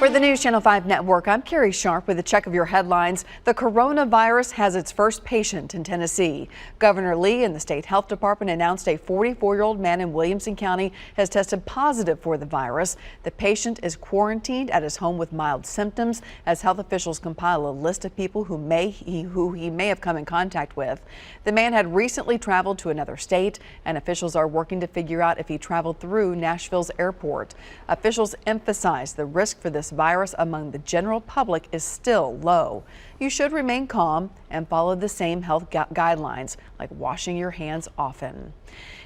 For the News Channel 5 network, I'm Carrie Sharp with a check of your headlines. The coronavirus has its first patient in Tennessee. Governor Lee and the state health department announced a 44-year-old man in Williamson County has tested positive for the virus. The patient is quarantined at his home with mild symptoms as health officials compile a list of people who he may have come in contact with. The man had recently traveled to another state, and officials are working to figure out if he traveled through Nashville's airport. Officials emphasize the risk for this virus among the general public is still low. You should remain calm and follow the same health guidelines, like washing your hands often.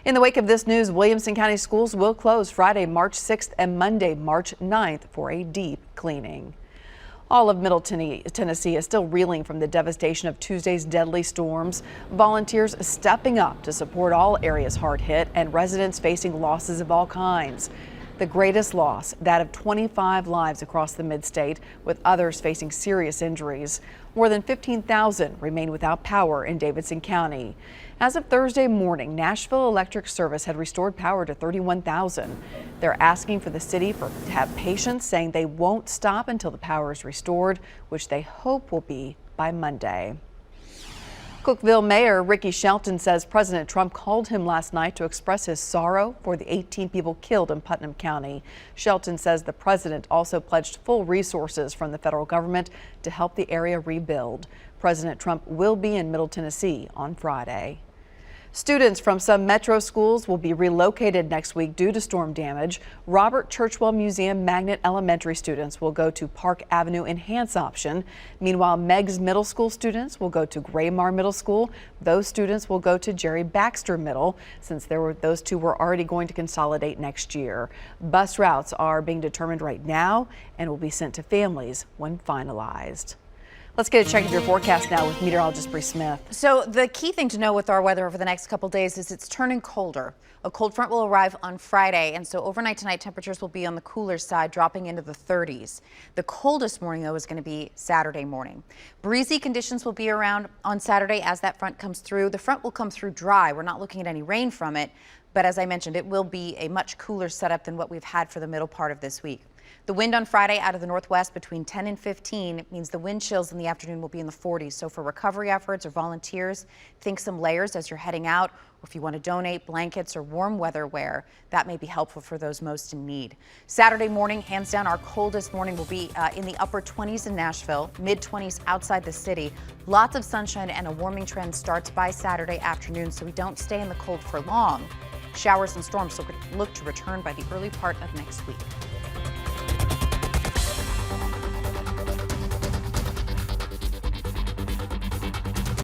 In the wake of this news, Williamson County schools will close Friday, March 6th and Monday, March 9th for a deep cleaning. All of Middle Tennessee is still reeling from the devastation of Tuesday's deadly storms. Volunteers stepping up to support all areas hard hit and residents facing losses of all kinds. The greatest loss, that of 25 lives across the mid-state, with others facing serious injuries. More than 15,000 remain without power in Davidson County. As of Thursday morning, Nashville Electric Service had restored power to 31,000. They're asking for the city to have patience, saying they won't stop until the power is restored, which they hope will be by Monday. Cookeville Mayor Ricky Shelton says President Trump called him last night to express his sorrow for the 18 people killed in Putnam County. Shelton says the president also pledged full resources from the federal government to help the area rebuild. President Trump will be in Middle Tennessee on Friday. Students from some metro schools will be relocated next week due to storm damage. Robert Churchwell Museum Magnet Elementary students will go to Park Avenue Enhance option. Meanwhile, Meigs Middle School students will go to Graymar Middle School. Those students will go to Jerry Baxter Middle, since those two were already going to consolidate next year. Bus routes are being determined right now and will be sent to families when finalized. Let's get a check of your forecast now with meteorologist Bree Smith. So the key thing to know with our weather over the next couple days is it's turning colder. A cold front will arrive on Friday, and so overnight tonight temperatures will be on the cooler side, dropping into the 30s. The coldest morning, though, is going to be Saturday morning. Breezy conditions will be around on Saturday as that front comes through. The front will come through dry. We're not looking at any rain from it, but as I mentioned, it will be a much cooler setup than what we've had for the middle part of this week. The wind on Friday out of the northwest between 10 and 15 means the wind chills in the afternoon will be in the 40s. So for recovery efforts or volunteers, think some layers as you're heading out, or if you want to donate blankets or warm weather wear, that may be helpful for those most in need. Saturday morning, hands down, our coldest morning will be in the upper 20s in Nashville, mid 20s outside the city. Lots of sunshine and a warming trend starts by Saturday afternoon, so we don't stay in the cold for long. Showers and storms look to return by the early part of next week.